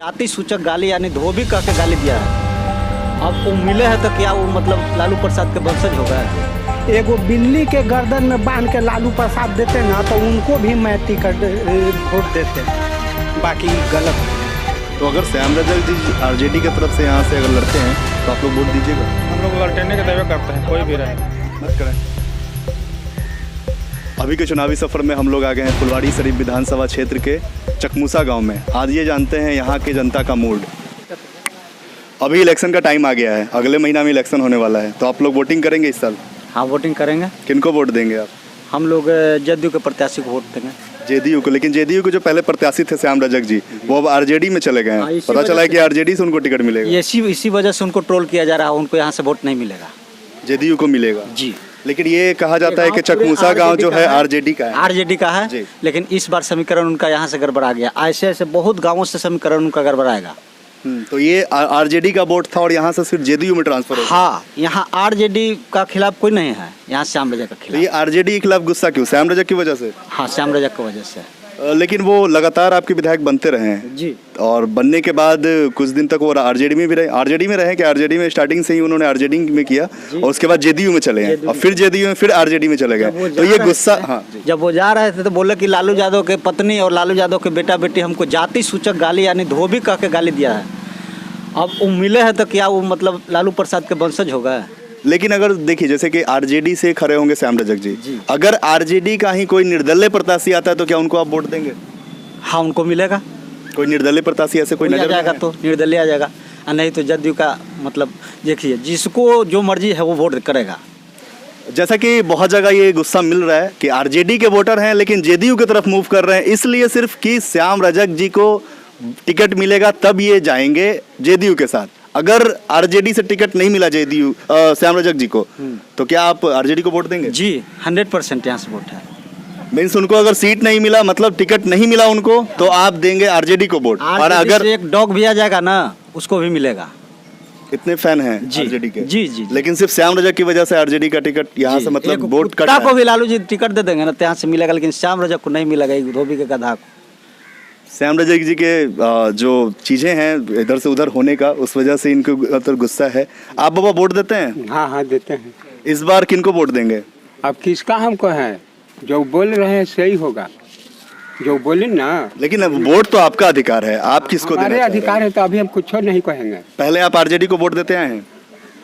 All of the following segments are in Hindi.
जाति सूचक गाली यानी धोबी कह के गाली दिया है। अब वो मिले हैं तो क्या वो मतलब लालू प्रसाद के वंशज हो गए? एगो बिल्ली के गर्दन में बांध के लालू प्रसाद देते ना तो उनको भी मैं टिकट वोट देते, बाकी गलत है। तो अगर श्याम रजक जी आरजेडी की तरफ से यहाँ से अगर लड़ते हैं तो आप लोग वोट दीजिएगा? हम लोग लड़ने के दावे करते हैं, कोई भी रहे मत करें। अभी के चुनावी सफर में हम लोग आ गए हैं फुलवाड़ी शरीफ विधानसभा क्षेत्र के चकमूसा गांव में। आज ये जानते हैं यहाँ के जनता का मूड। अभी इलेक्शन का टाइम आ गया है, अगले महीना में इलेक्शन होने वाला है, तो आप लोग वोटिंग करेंगे इस साल? हाँ, वोटिंग करेंगे। किनको वोट देंगे आप? हम लोग जदयू के प्रत्याशी को वोट देंगे। जेडीयू को? लेकिन जेडीयू के जो पहले प्रत्याशी थे श्याम रजक जी, वो अब आरजेडी में चले गए हाँ, हैं। इसी पता चला है कि वजह से- आरजेडी से उनको टिकट मिलेगा। इसी वजह से उनको ट्रोल किया जा रहा है, उनको यहाँ से वोट नहीं मिलेगा। जेडीयू को मिलेगा जी। लेकिन ये कहा जाता है कि चकमूसा गांव जो है आरजेडी का है। आरजेडी का है, जी। लेकिन इस बार समीकरण उनका यहाँ से गड़बड़ा गया। ऐसे ऐसे बहुत गाँवों से समीकरण उनका गड़बड़ाएगा। तो ये आरजेडी का वोट था और यहाँ से सिर्फ जेडीयू में ट्रांसफर हो। हाँ, यहाँ आरजेडी का खिलाफ कोई नहीं है, यहाँ श्याम रजक का तो खिलाफ। ये आरजेडी के खिलाफ गुस्सा क्यों? श्याम रजक की वजह से? हाँ, श्याम रजक की वजह से। लेकिन वो लगातार आपके विधायक बनते रहे हैं जी। और बनने के बाद कुछ दिन तक वो आरजेडी में भी रहे। आरजेडी में रहे कि आरजेडी में स्टार्टिंग से ही उन्होंने आरजेडी में किया और उसके बाद जेडीयू में चले हैं और फिर जेडीयू में फिर आरजेडी में चले गए। तो ये गुस्सा, हाँ जी। जब वो जा रहे थे तो बोले कि लालू यादव के पत्नी और लालू यादव के बेटा बेटी हमको जाति सूचक गाली यानी धोबी कह के गाली दिया है। अब वो मिले हैं तो क्या वो मतलब लालू प्रसाद के वंशज हो गए? लेकिन अगर देखिए जैसे कि आरजेडी से खड़े होंगे श्याम रजक जी, जी। अगर आरजेडी का ही कोई निर्दलीय प्रत्याशी आता है तो क्या उनको आप वोट देंगे? हाँ, उनको मिलेगा। कोई निर्दलीय प्रत्याशी ऐसे कोई कोई आ नजर जाएगा में तो निर्दलीय आ जाएगा, और नहीं तो जदयू का मतलब देखिए जिसको जो मर्जी है वो वोट करेगा। है? जैसा कि बहुत जगह ये गुस्सा मिल रहा है कि आरजेडी के वोटर हैं लेकिन जेडीयू की तरफ मूव कर रहे हैं, इसलिए सिर्फ कि श्याम रजक जी को टिकट मिलेगा तब ये जाएंगे जेडीयू के साथ। अगर आरजेडी से टिकट नहीं मिला जेडीयू श्याम रजक जी को, तो क्या आप आरजेडी को वोट देंगे? जी, 100% यहाँ से वोट है। मीन्स उनको अगर सीट नहीं मिला, मतलब टिकट नहीं मिला उनको, तो आप देंगे आरजेडी को वोट। और अगर एक डॉग भी आ जाएगा ना, उसको भी मिलेगा। इतने फैन हैं जी, आरजेडी के? जी, जी। लेकिन सिर्फ श्याम रजक की वजह से आरजेडी का टिकट यहाँ से मतलब एक वोट कट कुत्ता रहा को है। भी लालू जी टिकट दे देंगे ना तो यहाँ से मिलेगा, लेकिन श्याम रजक को नहीं मिलेगा, एक धोबी के गधा को। श्याम रजक जी के जो चीजें हैं इधर से उधर होने का, उस वजह से इनको अंदर गुस्सा है। आप बाबा वोट देते हैं? हाँ हाँ देते हैं। इस बार किनको वोट देंगे? अब किसका हमको है, जो बोल रहे हैं सही होगा, जो बोले ना। लेकिन अब वोट तो आपका अधिकार है, आप किसको हमारे देना चाह रहे अधिकार हैं? है तो अभी हम कुछ नहीं कहेंगे। पहले आप आरजेडी को वोट देते आए हैं,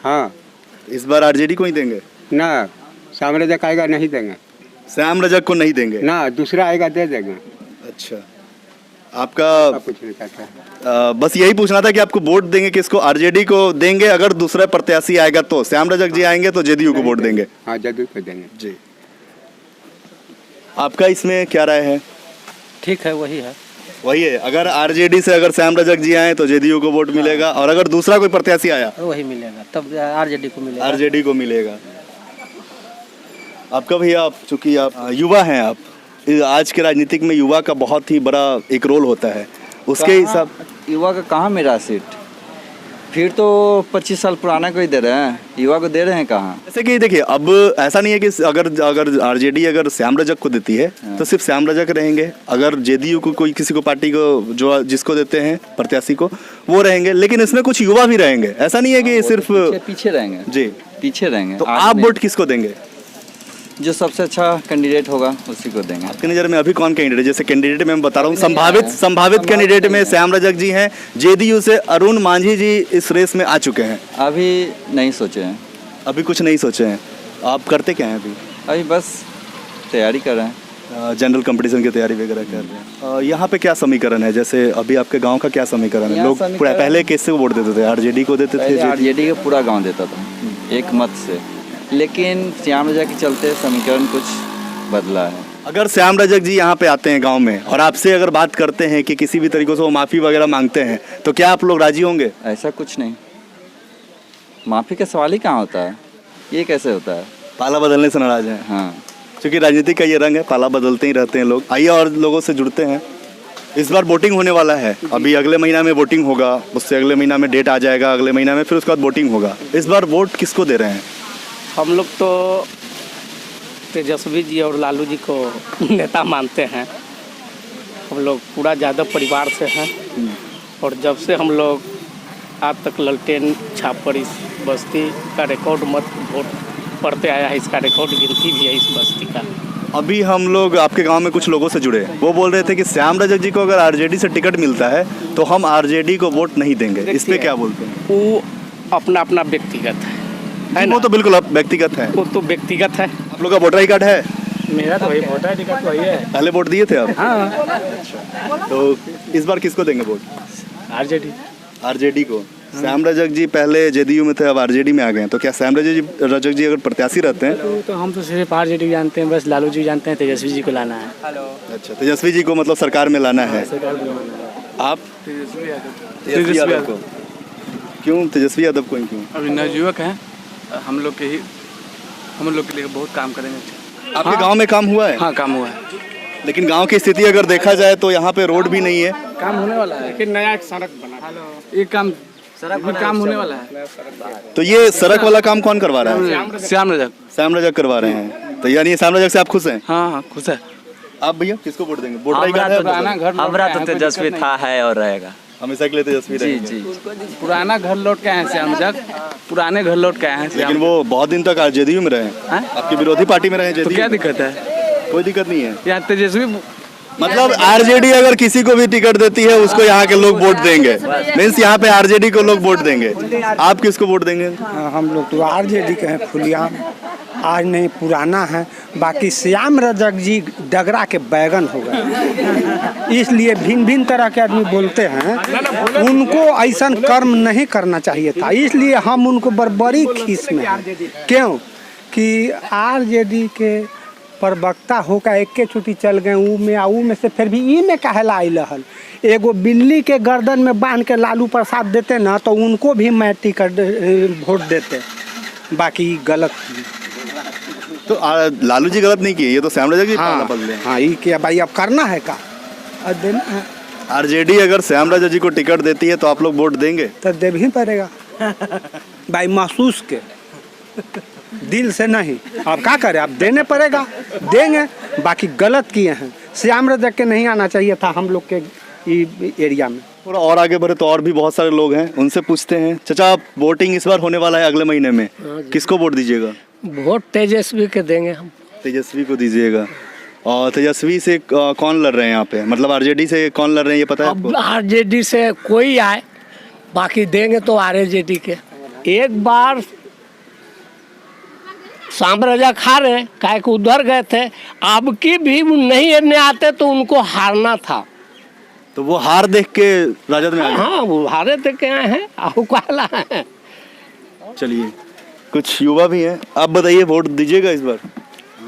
हाँ इस बार आरजेडी को ही देंगे? ना, श्याम रजक आएगा नहीं देंगे श्याम रजक को नहीं देंगे ना, दूसरा आएगा दे देंगे। अच्छा, आपका आप कुछ नहीं कहते हैं। बस यही पूछना था कि आपको वोट देंगे किसको? आरजेडी को देंगे अगर दूसरा प्रत्याशी आएगा तो? श्याम रजक जी आएंगे तो जेडीयू को वोट देंगे? हाँ, जदयू को देंगे। जी। आपका इसमें क्या राय है? ठीक है, वही है। वही है, अगर आरजेडी से अगर श्याम रजक जी आए तो जेडीयू को वोट मिलेगा और अगर दूसरा कोई प्रत्याशी आया वही मिलेगा, तब आरजेडी को मिलेगा। आरजेडी को मिलेगा। आपका भैया, आप चूंकि आप युवा हैं, आप आज के राजनीतिक में युवा का बहुत ही बड़ा एक रोल होता है, उसके हिसाब युवा का कहाँ मेरा सीट? फिर तो 25 साल पुराना को ही दे रहे हैं, युवा को दे रहे हैं कहाँ? जैसे कि देखिए अब ऐसा नहीं है कि अगर आरजेडी अगर श्याम रजक को देती है तो सिर्फ श्याम रजक रहेंगे, अगर जेडीयू को कोई किसी को पार्टी को जो जिसको देते हैं प्रत्याशी को वो रहेंगे, लेकिन इसमें कुछ युवा भी रहेंगे। ऐसा नहीं है कि सिर्फ पीछे रहेंगे जी। पीछे रहेंगे। तो आगे आप नहीं। वोट किसको देंगे? जो सबसे अच्छा कैंडिडेट होगा उसी को देंगे। आपकी नज़र में अभी कौन कैंडिडेट? जैसे कैंडिडेट में मैं बता रहा हूँ, संभावित कैंडिडेट में श्याम रजक जी हैं, जेडीयू से अरुण मांझी जी इस रेस में आ चुके हैं। अभी नहीं सोचे हैं। अभी कुछ नहीं सोचे हैं। आप करते क्या हैं अभी? अभी बस तैयारी कर रहे हैं। जनरल कंपटीशन की तैयारी वगैरह कर रहे हैं। यहाँ पे क्या समीकरण है? जैसे अभी आपके गांव का क्या समीकरण है? यहाँ लोग समीकरण- पहले किससे वोट देते थे? आरजेडी को देते थे? पहले आरजेडी का पूरा गांव देता था एक मत से, लेकिन श्याम रजक के चलते समीकरण कुछ बदला है। अगर श्याम रजक जी यहाँ पे आते हैं गांव में और आपसे अगर बात करते हैं कि किसी भी तरीके से वो माफ़ी वगैरह मांगते हैं तो क्या आप लोग राजी होंगे? ऐसा कुछ नहीं, माफ़ी का सवाल ही कहाँ होता है, ये कैसे होता है? पाला बदलने से नाराज हैं? हाँ, क्योंकि राजनीति का ये रंग है, पाला बदलते ही रहते हैं लोग। आइए और लोगों से जुड़ते हैं। इस बार वोटिंग होने वाला है, अभी अगले महीना में वोटिंग होगा, उससे अगले महीना में डेट आ जाएगा, अगले महीना में फिर उसके बाद वोटिंग होगा। इस बार वोट किसको दे रहे हैं? हम लोग तो तेजस्वी जी और लालू जी को नेता मानते हैं। हम लोग पूरा यादव परिवार से हैं और जब से हम लोग आज तक ललटेन छाप पर इस बस्ती का रिकॉर्ड मत वोट पड़ते आया है, इसका रिकॉर्ड गिनती भी है इस बस्ती का। अभी हम लोग आपके गांव में कुछ लोगों से जुड़े, वो बोल रहे थे कि श्याम रजक जी को अगर आरजेडी से टिकट मिलता है तो हम आरजेडी को वोट नहीं देंगे। इस पे क्या बोलते हैं? वो अपना अपना व्यक्तिगत है ना? वो तो बिल्कुल व्यक्तिगत है। वो तो व्यक्तिगत है। आप लोग का वोटर आई कार्ड है? मेरा तो वही वोटर टिकट वही है। पहले वोट दिए थे आप? हाँ। तो इस बार किसको देंगे वोट? आरजेडी। आरजेडी को। श्याम रजक जी पहले जेडीयू में थे, अब आरजेडी में आ गए हैं, तो क्या श्याम रजक जी अगर प्रत्याशी रहते हैं? तो हम तो सिर्फ आरजेडी जानते हैं, बस लालू जी जानते हैं, तेजस्वी जी को लाना है। अच्छा, तेजस्वी जी को मतलब सरकार में लाना है। आप? तेजस्वी यादव को। क्यों तेजस्वी यादव को? क्यों? अभी नवयुवक हैं, हम लोग के लिए बहुत काम करेंगे। आपके गांव में काम हुआ है? हाँ, काम हुआ है। लेकिन गांव की स्थिति अगर देखा जाए तो यहाँ पे रोड भी नहीं है। काम होने वाला है, लेकिन नया एक सड़क बना, एक काम काम होने वाला है। तो ये सड़क वाला काम कौन करवा रहा है? श्याम रजक। श्याम रजक करवा रहे हैं। तो यानी श्याम रजक से आप खुश हैं? हाँ, खुश है। आप भैया किसको वोट देंगे? वोटर आई कार्ड है? हमारा तो तेजस्वी था, है और रहेगा। हमेशा के लिए तेजस्वी जी रहेंगे। जी। पुराना घर लौट के आए हैं श्याम रजक, पुराने घर लौट के आए हैं लेकिन श्याम। वो बहुत दिन तक जेडीयू में रहे हैं। आपकी विरोधी पार्टी में रहे तो जेडीयू। क्या दिक्कत है? कोई दिक्कत नहीं है। यहाँ तेजस्वी मतलब आरजेडी अगर किसी को भी टिकट देती है उसको यहाँ के लोग वोट देंगे। मीन्स यहाँ पे आरजेडी को लोग वोट देंगे। आप किसको वोट देंगे? हम लोग तो आरजेडी के हैं खुलियाम, आज नहीं पुराना है। बाकी श्याम रजक जी डगरा के बैगन हो गए, इसलिए भिन्न भिन्न तरह के आदमी बोलते हैं। उनको ऐसा कर्म नहीं करना चाहिए था, इसलिए हम उनको बर्बरी खीस में हैं। क्यों कि आरजेडी के प्रवक्ता होकर एक के छुट्टी चल गए ऊ में से फिर भी ई में कहला आई रहल। एगो बिल्ली के गर्दन में बांध के लालू प्रसाद देते ना तो उनको भी मैं टिकट वोट देते। बाकी गलत। तो लालू जी गलत नहीं किए, ये तो श्याम रजक जी हाँ, बदले। हाँ, ये क्या भाई अब करना है का? अब देना है आरजेडी अगर श्याम रजक जी को टिकट देती है तो आप लोग वोट देंगे? तो दे भी पड़ेगा भाई, महसूस के, दिल से नहीं। अब क्या करें, अब देने पड़ेगा, देंगे। बाकी गलत किए हैं, श्याम रजक के नहीं आना चाहिए था हम लोग के एरिया में। थोड़ा और आगे बढ़े तो और भी बहुत सारे लोग हैं, उनसे पूछते हैं। चाचा, वोटिंग इस बार होने वाला है अगले महीने में, किसको वोट दीजिएगा? वोट तेजस्वी के देंगे हम। तेजस्वी को दीजिएगा। और तेजस्वी से कौन लड़ रहे हैं यहाँ पे? मतलब आरजेडी से कौन लड़ रहे हैं ये पता है आपको? अब आरजेडी से कोई आए, बाकी देंगे तो आरजेडी के। एक बार श्याम रजक हारे, काहे को उधर गए थे, अब की भी नहीं एने आते तो उनको हारना था। तो वो हार देख के राजद में आ गए। हाँ, वो हारे थे के आए हैं, आओ कहला है। चलिए, कुछ युवा भी हैं, आप बताइए, वोट दीजिएगा इस बार?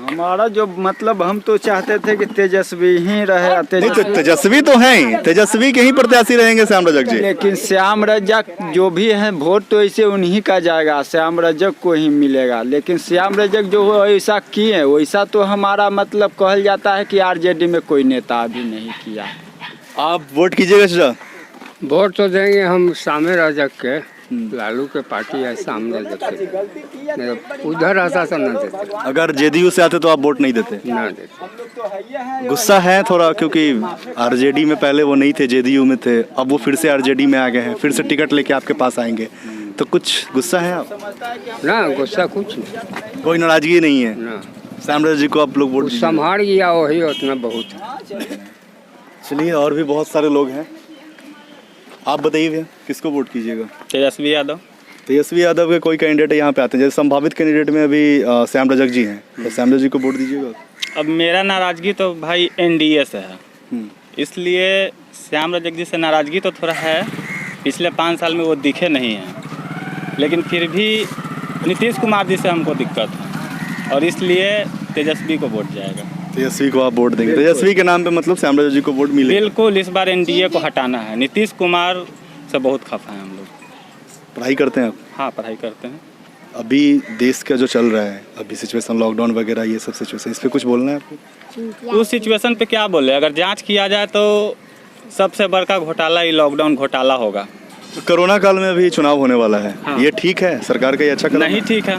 हमारा जो मतलब हम तो चाहते थे कि तेजस्वी ही रहे। नहीं तो तेजस्वी तो हैं ही, तेजस्वी के ही प्रत्याशी रहेंगे श्याम रजक जी। लेकिन श्याम रजक जो भी है वोट तो ऐसे उन्हीं का जाएगा, श्याम रजक को ही मिलेगा। लेकिन श्याम रजक जो ऐसा किए वैसा तो हमारा मतलब कहल जाता है कि आरजेडी में कोई नेता अभी नहीं किया। आप वोट कीजिएगा चाचा? वोट तो देंगे हम श्याम रजक के, लालू के पार्टी है श्याम रजक के, उधर रहता तो न देते। अगर जेडीयू से आते तो आप वोट नहीं देते? ना देते। गुस्सा है थोड़ा, क्योंकि आरजेडी में पहले वो नहीं थे, जेडीयू में थे, अब वो फिर से आरजेडी में आ गए हैं, फिर से टिकट लेके आपके पास आएंगे, तो कुछ गुस्सा है आप? ना, गुस्सा कुछ नहीं, कोई नाराजगी नहीं है ना। श्याम रजक जी को आप लोग वोट दीजिए। संभाल गया वही उतना बहुत है। चलिए, और भी बहुत सारे लोग हैं, आप बताइए भैया किसको वोट कीजिएगा? तेजस्वी यादव। तेजस्वी यादव के कोई कैंडिडेट यहाँ पे आते हैं, जैसे संभावित कैंडिडेट में अभी श्याम रजक जी हैं, तो श्याम रजक जी को वोट दीजिएगा? अब मेरा नाराज़गी तो भाई एनडीए से है, इसलिए श्याम रजक जी से नाराज़गी तो थोड़ा है। पिछले 5 साल में वो दिखे नहीं हैं, लेकिन फिर भी नीतीश कुमार जी से हमको दिक्कत है, और इसलिए तेजस्वी को वोट जाएगा। तेजस्वी को आप वोट देंगे? तेजस्वी के नाम पे मतलब श्याम रजक जी को वोट मिलेगा? बिल्कुल, इस बार एनडीए को हटाना है। नीतीश कुमार से बहुत खफा है हम लोग। पढ़ाई करते हैं आप? हाँ, पढ़ाई करते हैं। अभी देश का जो चल रहा है, अभी सिचुएशन, लॉकडाउन वगैरह, ये सब सिचुएशन, इस पे कुछ बोलना है आपको? उस सिचुएशन पे क्या बोले, अगर जांच किया जाए तो सबसे बड़का घोटाला ही लॉकडाउन घोटाला होगा। तो कोरोना काल में अभी चुनाव होने वाला है, हाँ। ये ठीक है? सरकार का ये अच्छा कदम नहीं ठीक है,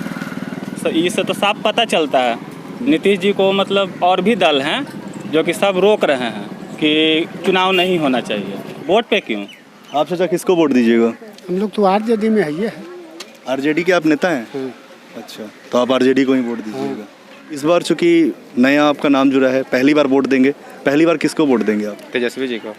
इससे तो साफ पता चलता है। नीतीश जी को मतलब और भी दल हैं जो कि सब रोक रहे हैं कि चुनाव नहीं होना चाहिए। वोट पे क्यों? आप चाचा किसको वोट दीजिएगा? हम लोग तो आरजेडी में है, ये है। आरजेडी के आप नेता हैं? अच्छा, तो आप आरजेडी को ही वोट दीजिएगा। इस बार चूंकि नया आपका नाम जुड़ा है, पहली बार वोट देंगे, पहली बार किसको वोट देंगे आप? तेजस्वी जी को।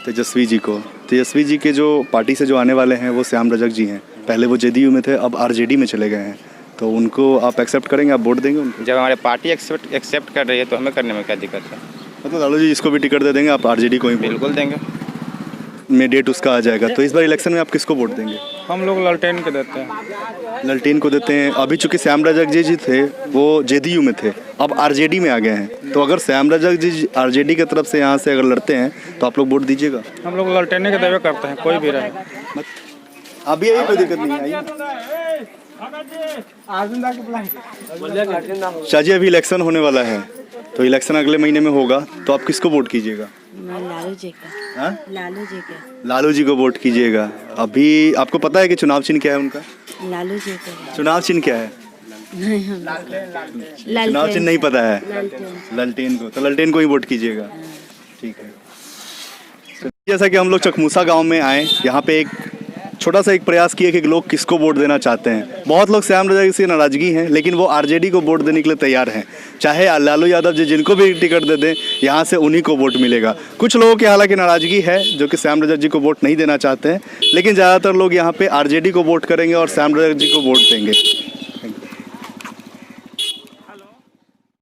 तेजस्वी जी को। तेजस्वी जी के जो पार्टी से जो आने वाले हैं वो श्याम रजक जी हैं। पहले वो जेडीयू में थे, अब आरजेडी में चले गए हैं, तो उनको आप एक्सेप्ट करेंगे, आप वोट देंगे उनको? जब हमारे पार्टी एक्सेप्ट कर रही है तो हमें करने में क्या दिक्कत है? मतलब लालू जी जिसको भी टिकट दे देंगे आप आरजेडी को ही? बिल्कुल देंगे। में डेट उसका आ जाएगा, तो इस बार इलेक्शन में आप किसको वोट देंगे? हम लोग ललटेन के देते हैं। ललटेन को देते हैं। अभी चूंकि श्याम रजक जी थे वो जेडीयू में थे, अब आरजेडी में आ गए हैं, तो अगर श्याम रजक जी आरजेडी की तरफ से यहाँ से अगर लड़ते हैं तो आप लोग वोट दीजिएगा? हम लोग ललटेन के देवे करते हैं, कोई भी रहे। अभी यही कोई दिक्कत नहीं आई। शाहजी अभी इलेक्शन होने वाला है, तो इलेक्शन अगले महीने में होगा, तो आप किसको वोट कीजिएगा? लालू जी का। हाँ? लालू जी का। लालू जी को वोट कीजिएगा। अभी आपको पता है कि चुनाव चिन्ह क्या है उनका? लालू जी का। चुनाव चिन्ह क्या है? नहीं, हम चुनाव चिन्ह नहीं पता है? ललटेन को, तो ललटेन को ही वोट कीजिएगा। ठीक है। जैसा कि हम लोग चकमूसा गांव में आए, यहाँ पे एक छोटा सा एक प्रयास किया कि लोग किसको वोट देना चाहते हैं। बहुत लोग श्याम रजक से नाराजगी हैं, लेकिन वो आरजेडी को वोट देने के लिए तैयार हैं। चाहे लालू यादव जी जिनको भी टिकट दे दें, यहाँ से उन्हीं को वोट मिलेगा। कुछ लोगों की हालांकि नाराजगी है जो कि श्याम रजक जी को वोट नहीं देना चाहते हैं, लेकिन ज़्यादातर लोग यहाँ पे आरजेडी को वोट करेंगे और श्याम रजक जी को वोट देंगे।